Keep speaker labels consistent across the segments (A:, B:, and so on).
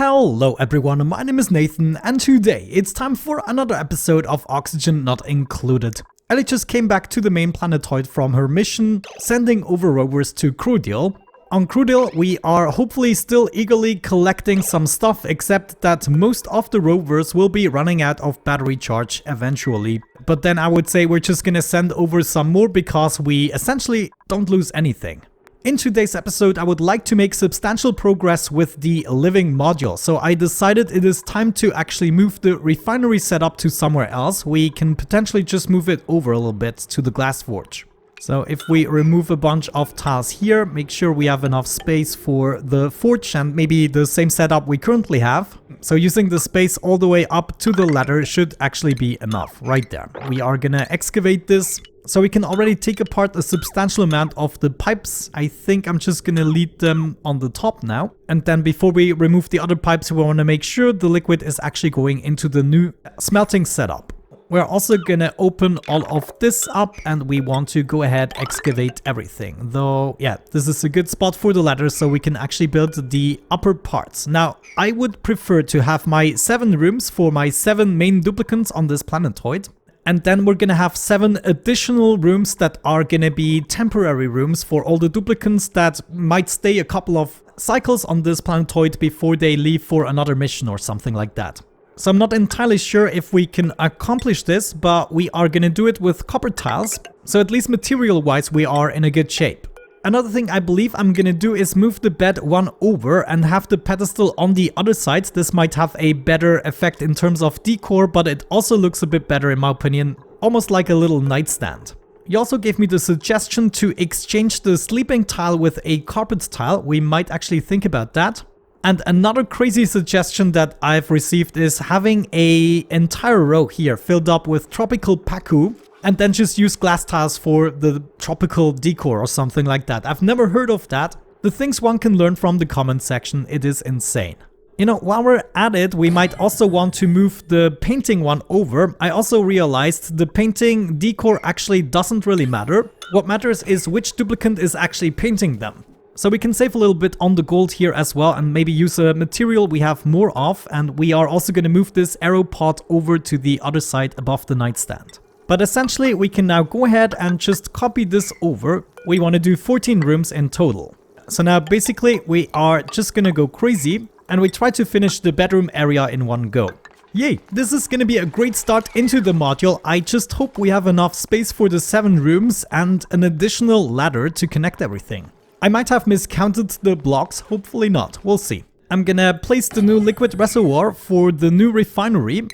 A: Hello everyone, my name is Nathan and today it's time for another episode of Oxygen Not Included. Ellie just came back to the main planetoid from her mission, sending over rovers to Crudil. On Crudil, we are hopefully still eagerly collecting some stuff, except that most of the rovers will be running out of battery charge eventually. But then I would say we're just gonna send over some more because we essentially don't lose anything. In today's episode, I would like to make substantial progress with the living module, so I decided it is time to actually move the refinery setup to somewhere else. We can potentially just move it over a little bit to the glass forge. So if we remove a bunch of tiles here, make sure we have enough space for the forge and maybe the same setup we currently have. So using the space all the way up to the ladder should actually be enough right there. We are gonna excavate this. So we can already take apart a substantial amount of the pipes. I think I'm just gonna lead them on the top now. And then before we remove the other pipes, we want to make sure the liquid is actually going into the new smelting setup. We're also gonna open all of this up and we want to go ahead excavate everything. Though, yeah, this is a good spot for the ladder so we can actually build the upper parts. Now, I would prefer to have my 7 rooms for my 7 main duplicants on this planetoid. And then we're gonna have 7 additional rooms that are gonna be temporary rooms for all the duplicants that might stay a couple of cycles on this planetoid before they leave for another mission or something like that. So I'm not entirely sure if we can accomplish this, but we are gonna do it with copper tiles. So at least material-wise we are in a good shape. Another thing I believe I'm gonna do is move the bed one over and have the pedestal on the other side. This might have a better effect in terms of decor, but it also looks a bit better in my opinion, almost like a little nightstand. You also gave me the suggestion to exchange the sleeping tile with a carpet tile. We might actually think about that. And another crazy suggestion that I've received is having an entire row here filled up with tropical paku. And then just use glass tiles for the tropical decor or something like that. I've never heard of that. The things one can learn from the comment section, it is insane. You know, while we're at it, we might also want to move the painting one over. I also realized the painting decor actually doesn't really matter. What matters is which duplicant is actually painting them. So we can save a little bit on the gold here as well and maybe use a material we have more of. And we are also going to move this arrow pod over to the other side above the nightstand. But essentially, we can now go ahead and just copy this over. We want to do 14 rooms in total. So now basically we are just gonna go crazy and we try to finish the bedroom area in one go. Yay, this is gonna be a great start into the module. I just hope we have enough space for the 7 rooms and an additional ladder to connect everything. I might have miscounted the blocks, hopefully not, we'll see. I'm gonna place the new liquid reservoir for the new refinery,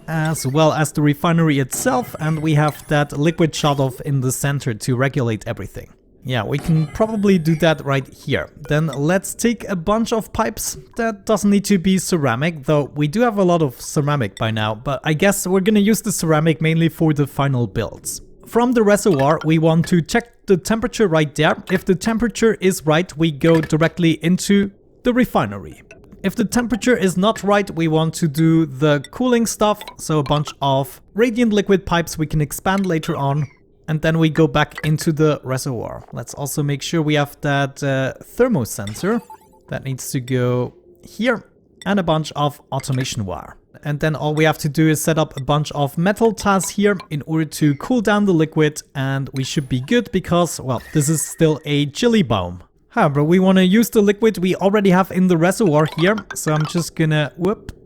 A: as well as the refinery itself, and we have that liquid shut off in the center to regulate everything. Yeah, we can probably do that right here. Then let's take a bunch of pipes. That doesn't need to be ceramic, though we do have a lot of ceramic by now, but I guess we're gonna use the ceramic mainly for the final builds. From the reservoir, we want to check the temperature right there. If the temperature is right, we go directly into the refinery. If the temperature is not right, we want to do the cooling stuff, so a bunch of radiant liquid pipes we can expand later on, and then we go back into the reservoir. Let's also make sure we have that thermo sensor. That needs to go here, and a bunch of automation wire. And then all we have to do is set up a bunch of metal tiles here in order to cool down the liquid, and we should be good because, well, this is still a chilly biome. However, we want to use the liquid we already have in the reservoir here. So I'm just gonna,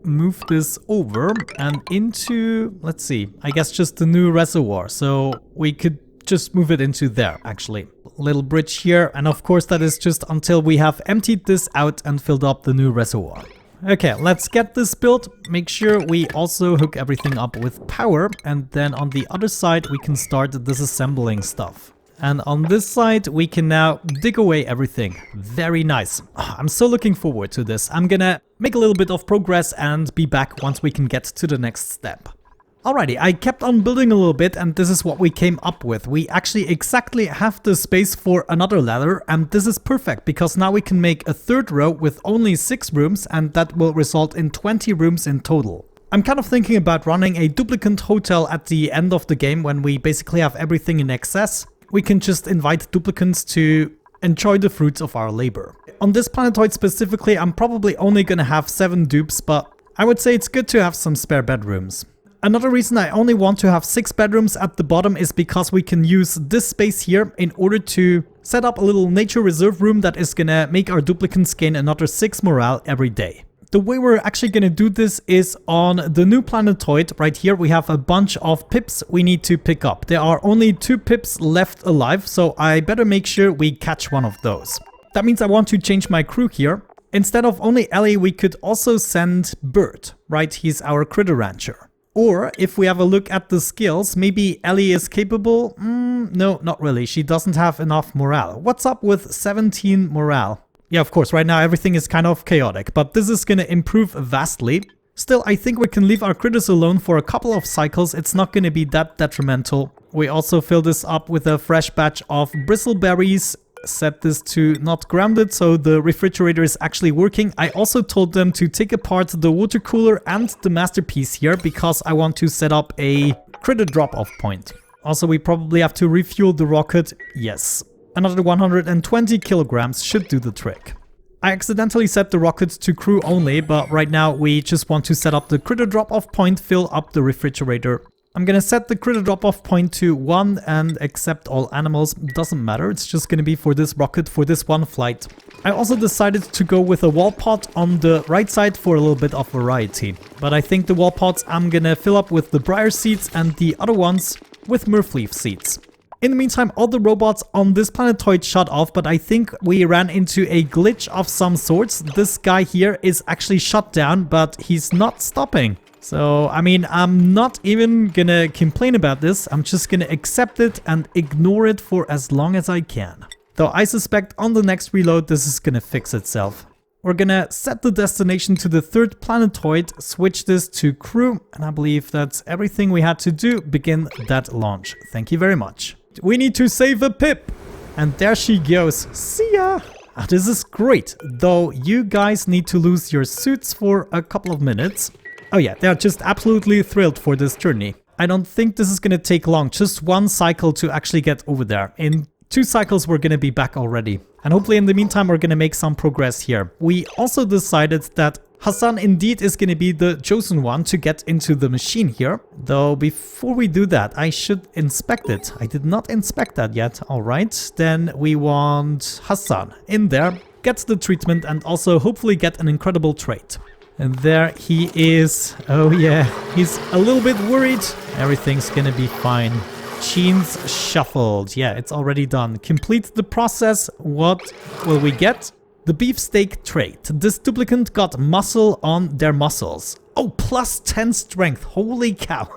A: move this over and into, let's see, I guess just the new reservoir. So we could just move it into there, actually. Little bridge here. And of course, that is just until we have emptied this out and filled up the new reservoir. Okay, let's get this built. Make sure we also hook everything up with power. And then on the other side, we can start disassembling stuff. And on this side, we can now dig away everything. Very nice. I'm so looking forward to this. I'm gonna make a little bit of progress and be back once we can get to the next step. Alrighty, I kept on building a little bit and this is what we came up with. We actually exactly have the space for another ladder and this is perfect because now we can make a 3rd row with only 6 rooms and that will result in 20 rooms in total. I'm kind of thinking about running a duplicant hotel at the end of the game when we basically have everything in excess. We can just invite duplicants to enjoy the fruits of our labor. On this planetoid specifically, I'm probably only gonna have 7 dupes, but I would say it's good to have some spare bedrooms. Another reason I only want to have 6 bedrooms at the bottom is because we can use this space here in order to set up a little nature reserve room that is gonna make our duplicants gain another 6 morale every day. The way we're actually gonna do this is on the new planetoid. Right here we have a bunch of pips we need to pick up. There are only 2 pips left alive, so I better make sure we catch one of those. That means I want to change my crew here. Instead of only Ellie, we could also send Bert, right? He's our critter rancher. Or if we have a look at the skills, maybe Ellie is capable? No, not really. She doesn't have enough morale. What's up with 17 morale? Yeah, of course, right now everything is kind of chaotic, but this is gonna improve vastly. Still, I think we can leave our critters alone for a couple of cycles. It's not gonna be that detrimental. We also fill this up with a fresh batch of bristleberries. Set this to not grounded, so the refrigerator is actually working. I also told them to take apart the water cooler and the masterpiece here because I want to set up a critter drop-off point. Also, we probably have to refuel the rocket. Yes. Another 120 kilograms should do the trick. I accidentally set the rocket to crew only, but right now we just want to set up the critter drop-off point, fill up the refrigerator. I'm gonna set the critter drop-off point to 1 and accept all animals. Doesn't matter, it's just gonna be for this rocket, for this one flight. I also decided to go with a wall pot on the right side for a little bit of variety. But I think the wall pots I'm gonna fill up with the briar seeds and the other ones with murfleaf seeds. In the meantime, all the robots on this planetoid shut off, but I think we ran into a glitch of some sorts. This guy here is actually shut down, but he's not stopping. So, I mean, I'm not even gonna complain about this. I'm just gonna accept it and ignore it for as long as I can. Though I suspect on the next reload, this is gonna fix itself. We're gonna set the destination to the 3rd planetoid, switch this to crew, and I believe that's everything we had to do. Begin that launch. Thank you very much. We need to save a pip! And there she goes. See ya! This is great, though you guys need to lose your suits for a couple of minutes. Oh yeah, they're just absolutely thrilled for this journey. I don't think this is gonna take long, just 1 cycle to actually get over there. In 2 cycles we're gonna be back already. And hopefully in the meantime we're gonna make some progress here. We also decided that Hassan indeed is gonna be the chosen one to get into the machine here. Though before we do that, I should inspect it. I did not inspect that yet. Alright, then we want Hassan in there, get the treatment and also hopefully get an incredible trait. And there he is. Oh yeah, he's a little bit worried. Everything's gonna be fine. Genes shuffled. Yeah, it's already done. Complete the process. What will we get? The beefsteak trait. This duplicant got muscle on their muscles. Oh, plus 10 strength. Holy cow.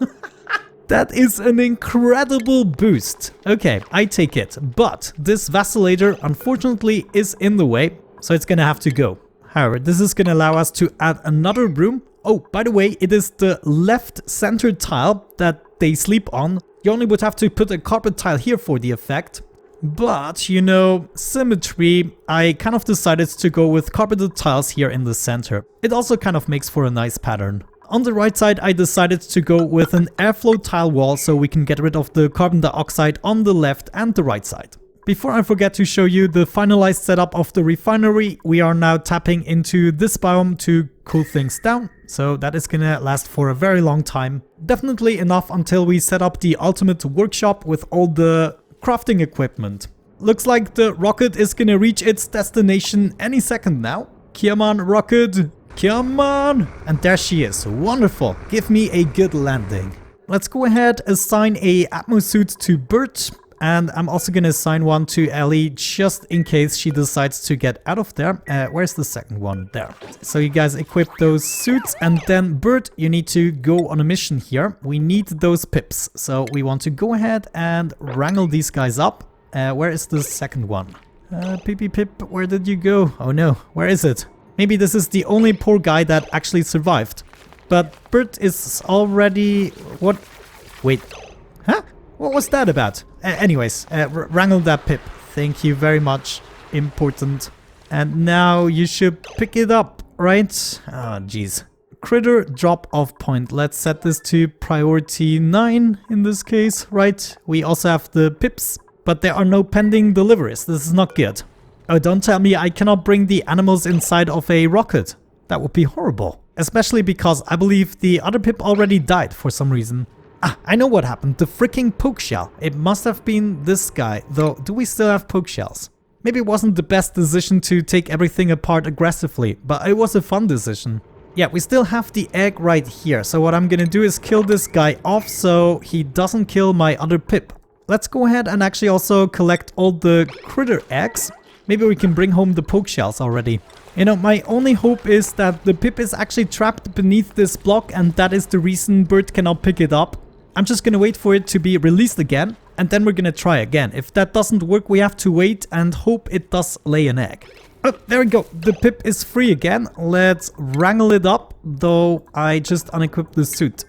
A: That is an incredible boost. Okay, I take it. But this vacillator unfortunately is in the way, so it's gonna have to go. However, this is going to allow us to add another room. Oh, by the way, it is the left center tile that they sleep on. You only would have to put a carpet tile here for the effect. But, you know, symmetry, I kind of decided to go with carpeted tiles here in the center. It also kind of makes for a nice pattern. On the right side, I decided to go with an airflow tile wall so we can get rid of the carbon dioxide on the left and the right side. Before I forget to show you the finalized setup of the refinery, we are now tapping into this biome to cool things down. So that is gonna last for a very long time. Definitely enough until we set up the ultimate workshop with all the crafting equipment. Looks like the rocket is gonna reach its destination any second now. Come on, rocket! Come on! And there she is. Wonderful. Give me a good landing. Let's go ahead, assign a Atmo suit to Bert. And I'm also going to assign one to Ellie just in case she decides to get out of there. Where's the second one? There. So you guys equip those suits. And then Bert, you need to go on a mission here. We need those pips. So we want to go ahead and wrangle these guys up. Where is the second one? Pippy Pip, where did you go? Oh no, where is it? Maybe this is the only poor guy that actually survived. But Bert is already... What? Wait. Huh? What was that about? Anyways, wrangle that pip. Thank you very much. Important. And now you should pick it up, right? Oh, jeez. Critter drop-off point. Let's set this to priority 9 in this case, right? We also have the pips, but there are no pending deliveries. This is not good. Oh, don't tell me I cannot bring the animals inside of a rocket. That would be horrible. Especially because I believe the other pip already died for some reason. Ah, I know what happened. The freaking poke shell. It must have been this guy. Though, do we still have poke shells? Maybe it wasn't the best decision to take everything apart aggressively, but it was a fun decision. Yeah, we still have the egg right here. So what I'm gonna do is kill this guy off so he doesn't kill my other pip. Let's go ahead and actually also collect all the critter eggs. Maybe we can bring home the poke shells already. You know, my only hope is that the pip is actually trapped beneath this block and that is the reason Bert cannot pick it up. I'm just gonna wait for it to be released again and then we're gonna try again. If that doesn't work, we have to wait and hope it does lay an egg. Oh, there we go. The pip is free again. Let's wrangle it up, though I just unequipped the suit.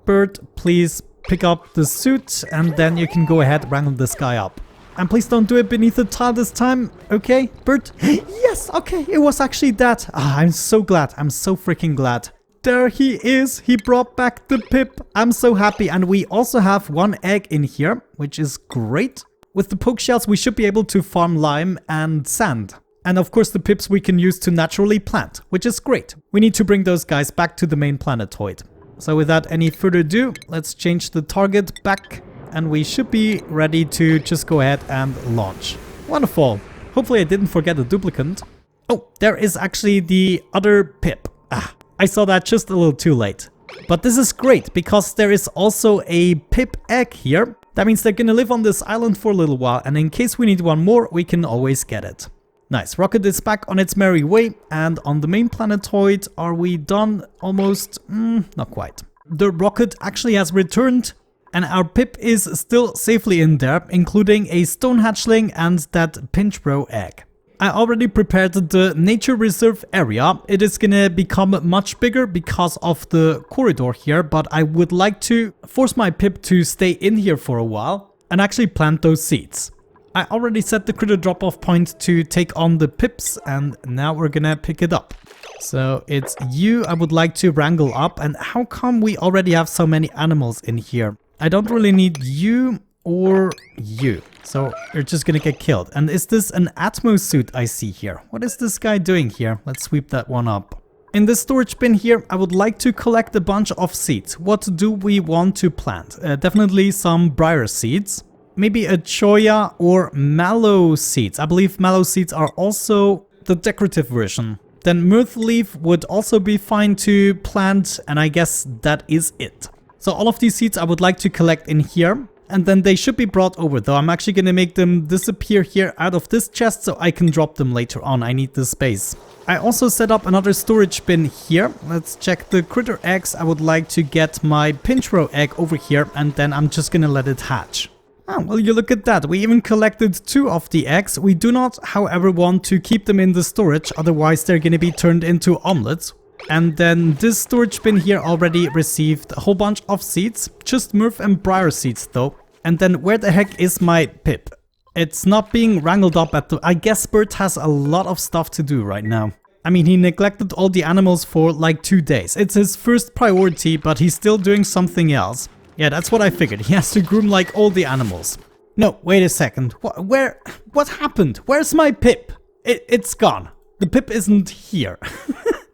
A: Bert, please pick up the suit and then you can go ahead, wrangle this guy up. And please don't do it beneath the tile this time, okay, Bert? Yes, okay, it was actually that. Ah, I'm so glad. I'm so freaking glad. There he is. He brought back the pip. I'm so happy. And we also have one egg in here, which is great. With the poke shells, we should be able to farm lime and sand. And of course, the pips we can use to naturally plant, which is great. We need to bring those guys back to the main planetoid. So without any further ado, let's change the target back. And we should be ready to just go ahead and launch. Wonderful. Hopefully I didn't forget a duplicant. Oh, there is actually the other pip. Ah, I saw that just a little too late. But this is great because there is also a pip egg here. That means they're gonna live on this island for a little while. And in case we need one more, we can always get it. Nice. Rocket is back on its merry way. And on the main planetoid, are we done? Almost? Not quite. The rocket actually has returned. And our pip is still safely in there, including a stone hatchling and that pinch row egg. I already prepared the nature reserve area. It is gonna become much bigger because of the corridor here, but I would like to force my pip to stay in here for a while and actually plant those seeds. I already set the critter drop-off point to take on the pips and now we're gonna pick it up. So it's you I would like to wrangle up, and how come we already have so many animals in here? I don't really need you or you. So you're just gonna get killed. And is this an Atmo suit I see here? What is this guy doing here? Let's sweep that one up. In this storage bin here, I would like to collect a bunch of seeds. What do we want to plant? Definitely some briar seeds. Maybe a choya or mallow seeds. I believe mallow seeds are also the decorative version. Then mirth leaf would also be fine to plant, and I guess that is it. So all of these seeds I would like to collect in here, and then they should be brought over, though I'm actually going to make them disappear here out of this chest so I can drop them later on. I need the space. I also set up another storage bin here. Let's check the critter eggs. I would like to get my pinch row egg over here, and then I'm just going to let it hatch. Oh, well, you look at that. We even collected 2 of the eggs. We do not, however, want to keep them in the storage, otherwise they're going to be turned into omelets. And then this storage bin here already received a whole bunch of seeds. Just mirth and briar seeds though. And then where the heck is my pip? It's not being wrangled up at the... I guess Bert has a lot of stuff to do right now. I mean, he neglected all the animals for like 2 days. It's his first priority, but he's still doing something else. Yeah, that's what I figured. He has to groom like all the animals. No, wait a second. What happened? Where's my pip? It's gone. The pip isn't here.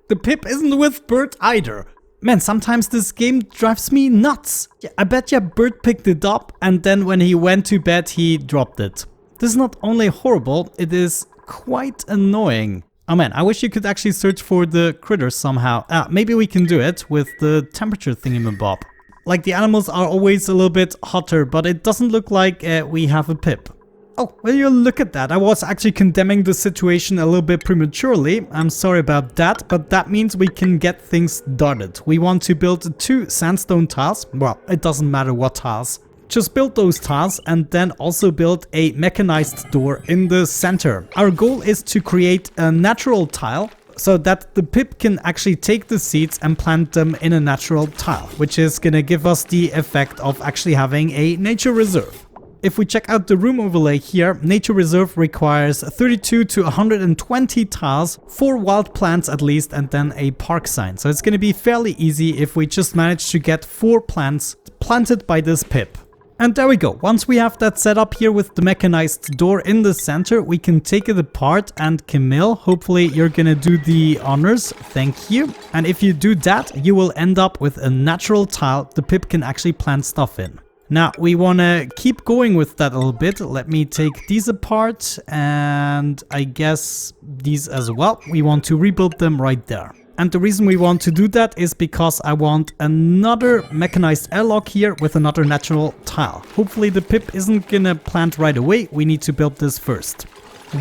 A: The pip isn't with Bert either. Man, sometimes this game drives me nuts. Yeah, I bet Bert picked it up and then when he went to bed he dropped it. This is not only horrible, it is quite annoying. Oh man, I wish you could actually search for the critters somehow. Maybe we can do it with the temperature thingamabob. Like the animals are always a little bit hotter, but it doesn't look like we have a pip. Oh, will you look at that? I was actually condemning the situation a little bit prematurely. I'm sorry about that, but that means we can get things started. We want to build 2 sandstone tiles. Well, it doesn't matter what tiles. Just build those tiles and then also build a mechanized door in the center. Our goal is to create a natural tile so that the pip can actually take the seeds and plant them in a natural tile, which is gonna give us the effect of actually having a nature reserve. If we check out the room overlay here, nature reserve requires 32 to 120 tiles, 4 wild plants at least, and then a park sign. So it's going to be fairly easy if we just manage to get 4 plants planted by this pip. And there we go. Once we have that set up here with the mechanized door in the center, we can take it apart. And Camille, hopefully you're gonna do the honors. Thank you. And if you do that, you will end up with a natural tile the pip can actually plant stuff in. Now, we want to keep going with that a little bit. Let me take these apart and I guess these as well. We want to rebuild them right there. And the reason we want to do that is because I want another mechanized airlock here with another natural tile. Hopefully the pip isn't gonna plant right away. We need to build this first.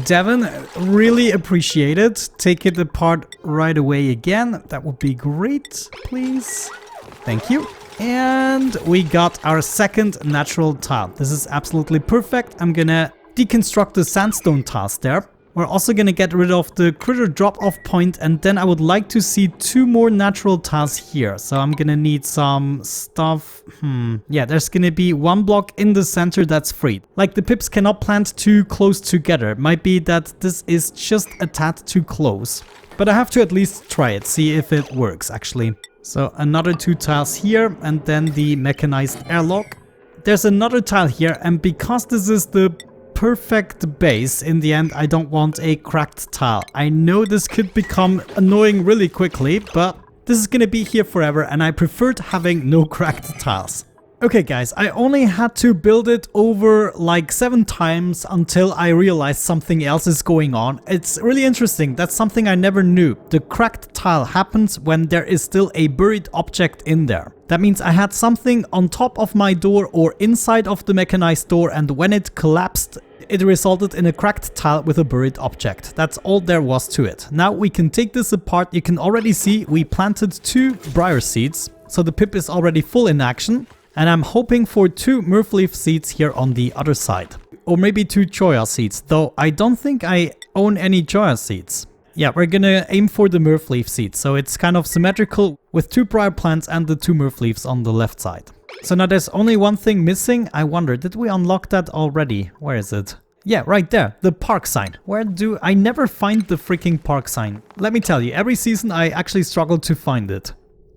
A: Devin, really appreciate it. Take it apart right away again. That would be great, please. Thank you. And we got our second natural tile. This is absolutely perfect. I'm gonna deconstruct the sandstone tiles there. We're also gonna get rid of the critter drop-off point, and then I would like to see 2 more natural tiles here. So I'm gonna need some stuff. Yeah, there's gonna be 1 block in the center that's free. Like, the pips cannot plant too close together. It might be that this is just a tad too close. But I have to at least try it, see if it works actually. So another 2 tiles here, and then the mechanized airlock. There's another tile here, and because this is the perfect base, in the end I don't want a cracked tile. I know this could become annoying really quickly, but this is gonna be here forever and I preferred having no cracked tiles. Okay guys, I only had to build it over like 7 times until I realized something else is going on. It's really interesting. That's something I never knew. The cracked tile happens when there is still a buried object in there. That means I had something on top of my door or inside of the mechanized door, and when it collapsed, it resulted in a cracked tile with a buried object. That's all there was to it. Now we can take this apart. You can already see we planted 2 briar seeds, so the pip is already full in action. And I'm hoping for 2 myrtleaf seeds here on the other side. Or maybe 2 choya seeds, though I don't think I own any choya seeds. Yeah, we're gonna aim for the myrtleaf seeds, so it's kind of symmetrical with 2 briar plants and the 2 myrtleafs on the left side. So now there's only one thing missing. I wonder, did we unlock that already? Where is it? Yeah, right there, the park sign. Where do I never find the freaking park sign? Let me tell you, every season I actually struggle to find it.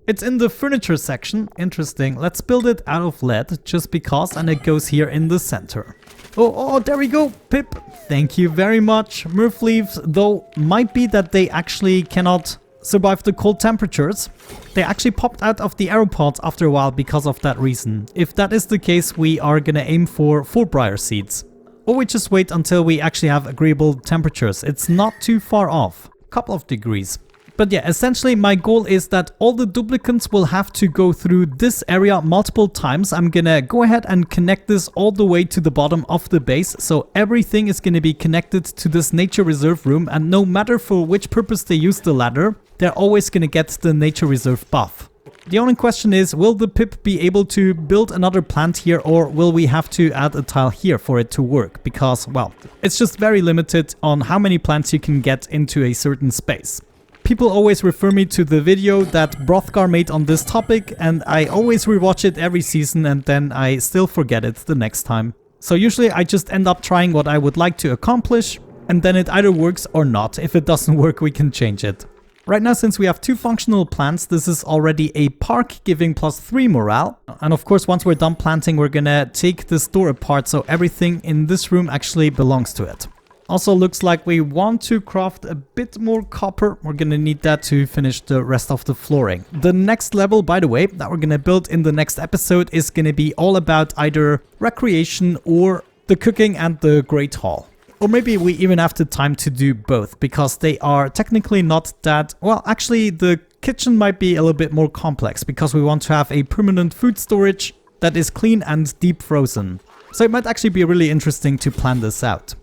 A: It's in the furniture section. Interesting. Let's build it out of lead just because, and it goes here in the center. Oh, there we go, Pip. Thank you very much. Myrtleafs, though, might be that they actually cannot survive the cold temperatures. They actually popped out of the arrow pods after a while because of that reason. If that is the case, we are gonna aim for 4 briar seeds. Or we just wait until we actually have agreeable temperatures. It's not too far off. A couple of degrees. But yeah, essentially my goal is that all the duplicants will have to go through this area multiple times. I'm gonna go ahead and connect this all the way to the bottom of the base. So everything is gonna be connected to this nature reserve room, and no matter for which purpose they use the ladder, they're always gonna get the nature reserve buff. The only question is, will the pip be able to build another plant here, or will we have to add a tile here for it to work? Because, well, it's just very limited on how many plants you can get into a certain space. People always refer me to the video that Brothgar made on this topic, and I always rewatch it every season and then I still forget it the next time. So usually I just end up trying what I would like to accomplish, and then it either works or not. If it doesn't work, we can change it. Right now, since we have 2 functional plants, this is already a park giving +3 morale. And of course, once we're done planting, we're gonna take this door apart so everything in this room actually belongs to it. Also looks like we want to craft a bit more copper. We're gonna need that to finish the rest of the flooring. The next level, by the way, that we're gonna build in the next episode is gonna be all about either recreation or the cooking and the Great Hall. Or maybe we even have the time to do both, because they are technically not that... Well, actually the kitchen might be a little bit more complex because we want to have a permanent food storage that is clean and deep frozen. So it might actually be really interesting to plan this out.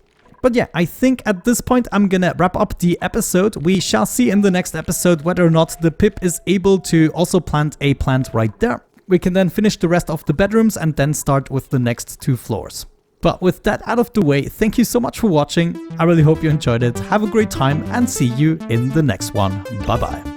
A: But yeah, I think at this point I'm gonna wrap up the episode. We shall see in the next episode whether or not the pip is able to also plant a plant right there. We can then finish the rest of the bedrooms and then start with the next 2 floors. But with that out of the way, thank you so much for watching. I really hope you enjoyed it. Have a great time and see you in the next one. Bye bye.